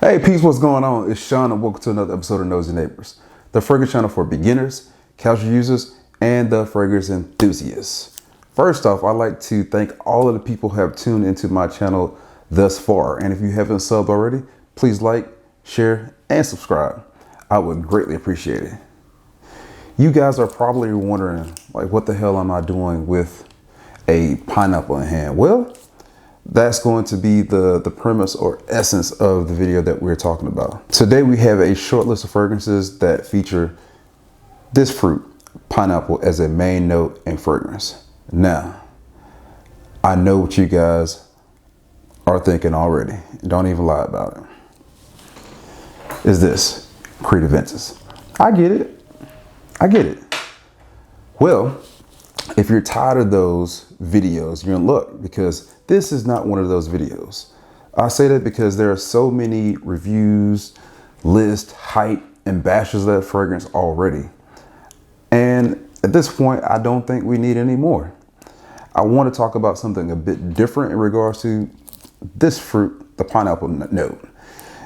Hey peeps, what's going on? It's Sean and welcome to another episode of Nosy Neighbors, the fragrance channel for beginners, casual users, and the fragrance enthusiasts. First off, I'd like to thank all of the people who have tuned into my channel thus far. And if you haven't subbed already, please like, share, and subscribe. I would greatly appreciate it. You guys are probably wondering, like, what the hell am I doing with a pineapple in hand? Well, that's going to be the premise or essence of the video that we're talking about. Today we have a short list of fragrances that feature this fruit, pineapple, as a main note in fragrance. Now, I know what you guys are thinking already. Don't even lie about it. Is this Creed Aventus? I get it. Well, if you're tired of those videos, you're in luck, because this is not one of those videos. I say that because there are so many reviews, lists, hype, and bashes of that fragrance already. And at this point, I don't think we need any more. I want to talk about something a bit different in regards to this fruit, the pineapple note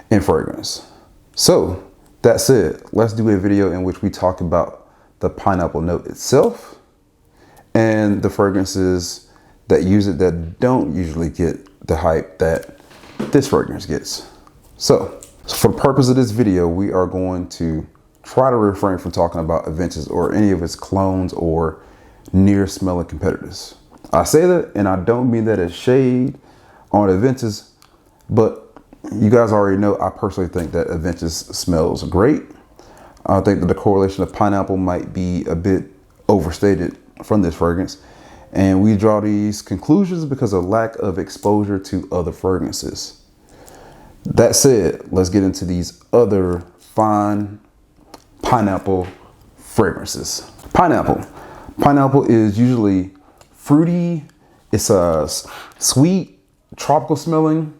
in fragrance. So that said, let's do a video in which we talk about the pineapple note itself and the fragrances that use it that don't usually get the hype that this fragrance gets. So for the purpose of this video, we are going to try to refrain from talking about Aventus or any of its clones or near smelling competitors. I say that, and I don't mean that as shade on Aventus, but you guys already know I personally think that Aventus smells great. I think that the correlation of pineapple might be a bit overstated from this fragrance, and we draw these conclusions because of lack of exposure to other fragrances. That said, let's get into these other fine pineapple fragrances. Pineapple is usually fruity. It's a sweet, tropical smelling,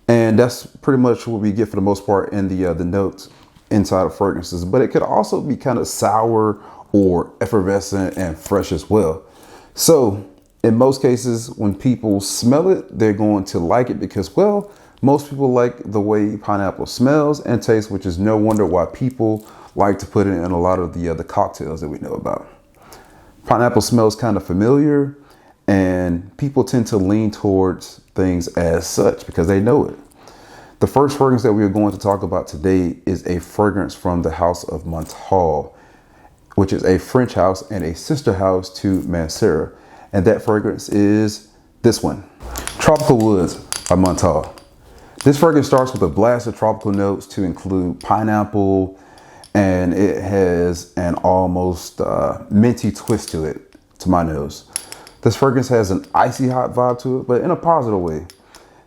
and that's pretty much what we get for the most part in the notes inside of fragrances. But it could also be kind of sour or effervescent and fresh as well. So in most cases, when people smell it, they're going to like it because, well, most people like the way pineapple smells and tastes, which is no wonder why people like to put it in a lot of the other cocktails that we know about. Pineapple smells kind of familiar, and people tend to lean towards things as such because they know it. The first fragrance that we are going to talk about today is a fragrance from the house of Montale, which is a French house and a sister house to Mancera. And that fragrance is this one, Tropical Woods by Montale. This fragrance starts with a blast of tropical notes to include pineapple, and it has an almost minty twist to it, to my nose. This fragrance has an icy hot vibe to it, but in a positive way.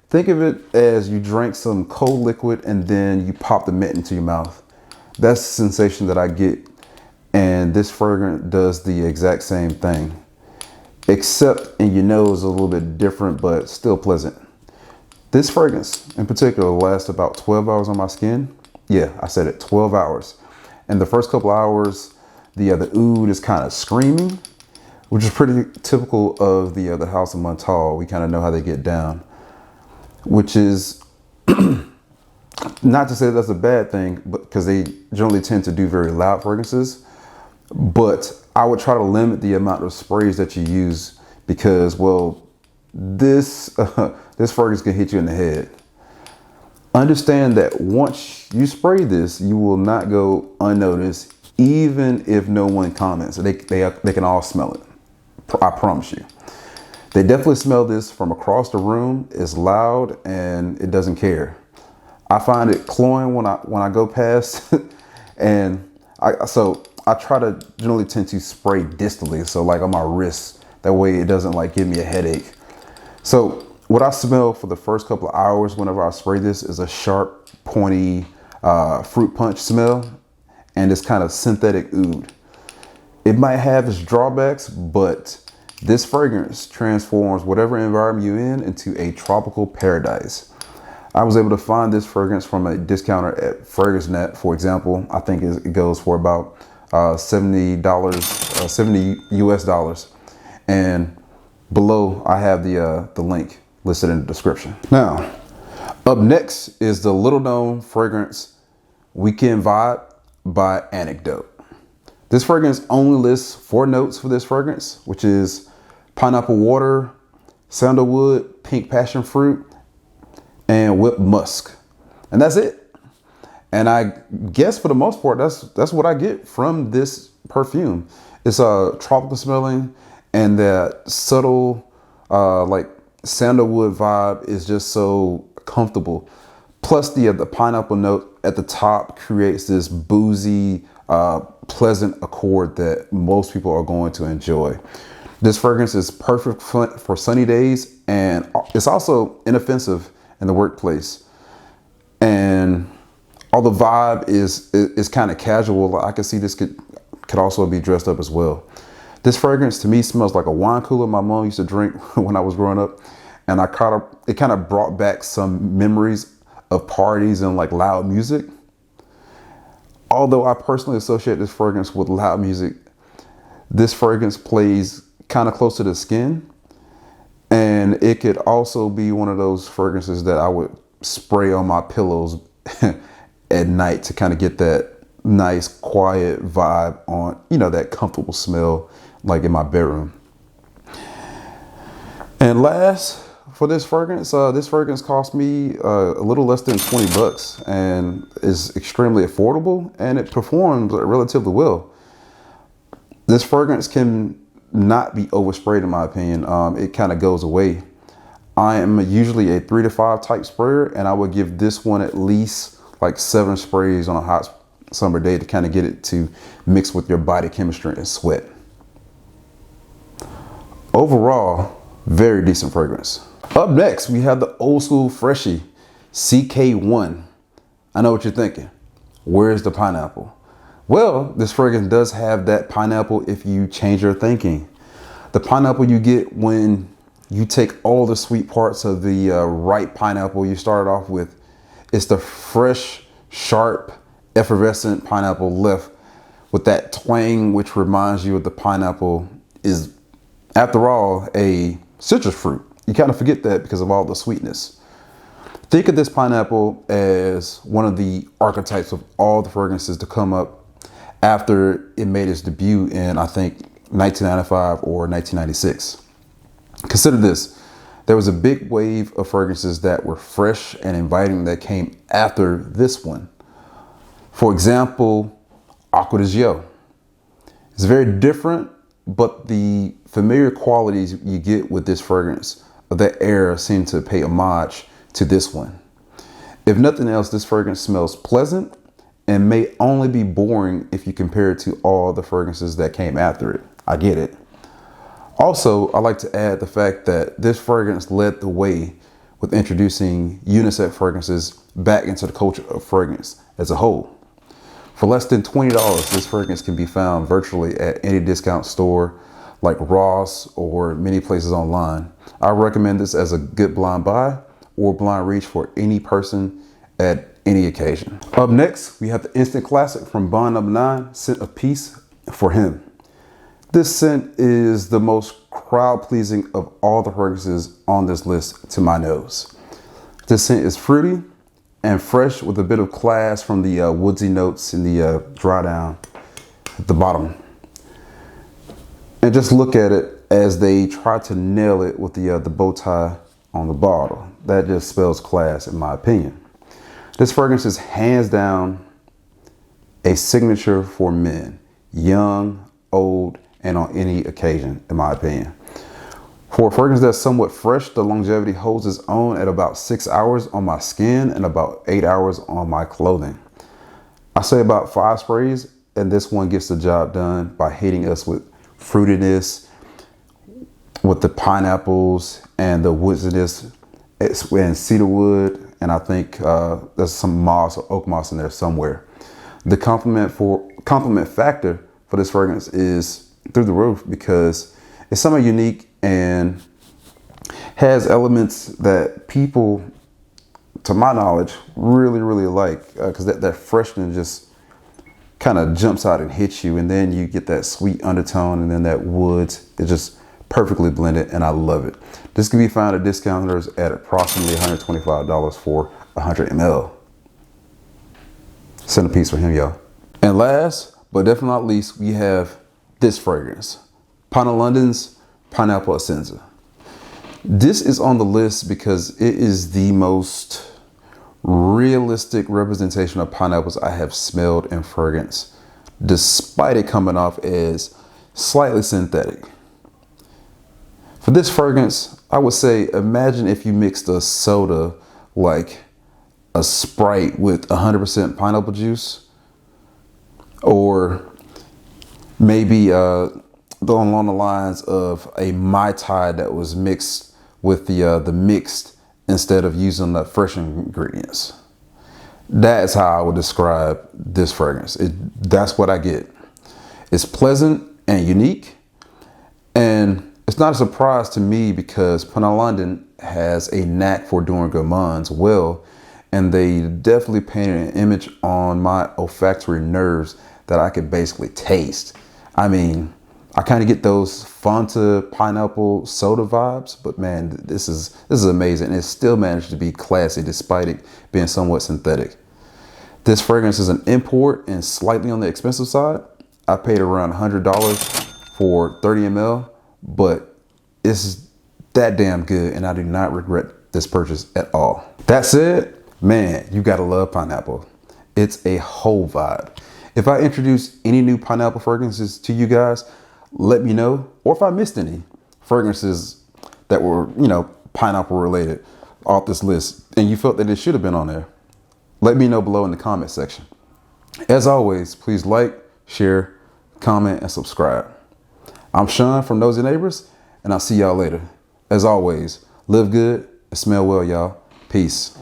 Think of it as you drank some cold liquid and then you pop the mint into your mouth. That's the sensation that I get. And this fragrance does the exact same thing, except in your nose a little bit different, but still pleasant. This fragrance in particular lasts about 12 hours on my skin. Yeah, I said it, 12 hours. And the first couple hours, the oud is kind of screaming, which is pretty typical of the house of Montale. We kind of know how they get down, which is not to say that's a bad thing, but because they generally tend to do very loud fragrances. But I would try to limit the amount of sprays that you use because, well, this fragrance can hit you in the head. Understand that once you spray this, you will not go unnoticed, even if no one comments. They can all smell it. I promise you. They definitely smell this from across the room. It's loud and it doesn't care. I find it cloying when I go past, and I try to generally tend to spray distally, so like on my wrist. That way it doesn't like give me a headache. So what I smell for the first couple of hours whenever I spray this is a sharp, pointy fruit punch smell, and it's kind of synthetic oud. It might have its drawbacks, but this fragrance transforms whatever environment you're in into a tropical paradise. I was able to find this fragrance from a discounter at FragranceNet, for example. I think it goes for about $70 US. And below I have the link listed in the description. Now, Up next is the little known fragrance Weekend Vibe by Anecdote. This fragrance only lists 4 notes for this fragrance, which is pineapple water, sandalwood, pink passion fruit, and whipped musk. And that's it. And I guess for the most part, that's what I get from this perfume. It's a tropical smelling, and that subtle like sandalwood vibe is just so comfortable. Plus the pineapple note at the top creates this boozy, pleasant accord that most people are going to enjoy. This fragrance is perfect for sunny days, and it's also inoffensive in the workplace. And although the vibe is kind of casual, I can see this could also be dressed up as well. This fragrance to me smells like a wine cooler my mom used to drink when I was growing up, and it kind of brought back some memories of parties and like loud music. Although I personally associate this fragrance with loud music, this fragrance plays kind of close to the skin, and it could also be one of those fragrances that I would spray on my pillows at night to kind of get that nice quiet vibe on, that comfortable smell like in my bedroom. And last, for this fragrance cost me a little less than $20 and is extremely affordable, and it performs relatively well. This fragrance can not be oversprayed in my opinion. It kind of goes away. I am usually a 3 to 5 type sprayer, and I would give this one at least like 7 sprays on a hot summer day to kind of get it to mix with your body chemistry and sweat. Overall, very decent fragrance. Up next, we have the old school freshie CK One. I know what you're thinking. Where's the pineapple? Well, this fragrance does have that pineapple if you change your thinking. The pineapple you get when you take all the sweet parts of the ripe pineapple you started off with. It's the fresh, sharp, effervescent pineapple left with that twang, which reminds you of the pineapple is, after all, a citrus fruit. You kind of forget that because of all the sweetness. Think of this pineapple as one of the archetypes of all the fragrances to come up after it made its debut in, I think, 1995 or 1996. Consider this. There was a big wave of fragrances that were fresh and inviting that came after this one. For example, Acqua di Gio. It's very different, but the familiar qualities you get with this fragrance of that era seem to pay homage to this one. If nothing else, this fragrance smells pleasant and may only be boring if you compare it to all the fragrances that came after it. I get it. Also, I like to add the fact that this fragrance led the way with introducing unisex fragrances back into the culture of fragrance as a whole. For less than $20, this fragrance can be found virtually at any discount store like Ross or many places online. I recommend this as a good blind buy or blind reach for any person at any occasion. Up next, we have the instant classic from Bond No. 9, Scent of Peace for Him. This scent is the most crowd pleasing of all the fragrances on this list to my nose. This scent is fruity and fresh with a bit of class from the woodsy notes in the dry down at the bottom. And just look at it as they try to nail it with the bow tie on the bottle. That just spells class in my opinion. This fragrance is hands down a signature for men, young, old, and on any occasion, in my opinion. For a fragrance that's somewhat fresh, the longevity holds its own at about 6 hours on my skin and about 8 hours on my clothing. I say about 5 sprays, and this one gets the job done by hitting us with fruitiness, with the pineapples and the woodiness and cedarwood, and I think there's some moss or oak moss in there somewhere. The compliment factor for this fragrance is through the roof because it's somewhat unique and has elements that people, to my knowledge, really, really like because that freshness just kind of jumps out and hits you, and then you get that sweet undertone and then that woods. It just perfectly blended, and I love it. This can be found at discounters at approximately $125 for 100 ml. Send a piece for him, y'all. And last, but definitely not least, we have this fragrance, Panah London's Pineapple Essenza. This is on the list because it is the most realistic representation of pineapples I have smelled in fragrance, despite it coming off as slightly synthetic. For this fragrance, I would say, imagine if you mixed a soda like a Sprite with 100% pineapple juice, or maybe along the lines of a Mai Tai that was mixed with the mixed instead of using the fresh ingredients. That's how I would describe this fragrance. That's what I get. It's pleasant and unique, and it's not a surprise to me because Panah London has a knack for doing gourmands well, and they definitely painted an image on my olfactory nerves that I could basically taste. I mean, I kind of get those Fanta pineapple soda vibes, but man, this is amazing. It still managed to be classy despite it being somewhat synthetic. This fragrance is an import and slightly on the expensive side. I paid around $100 for 30 ml, but it's that damn good, and I do not regret this purchase at all. That said, man, you gotta love pineapple. It's a whole vibe. If I introduce any new pineapple fragrances to you guys, let me know. Or if I missed any fragrances that were, pineapple related off this list and you felt that it should have been on there, let me know below in the comment section. As always, please like, share, comment, and subscribe. I'm Sean from Nosy Neighbors, and I'll see y'all later. As always, live good and smell well, y'all. Peace.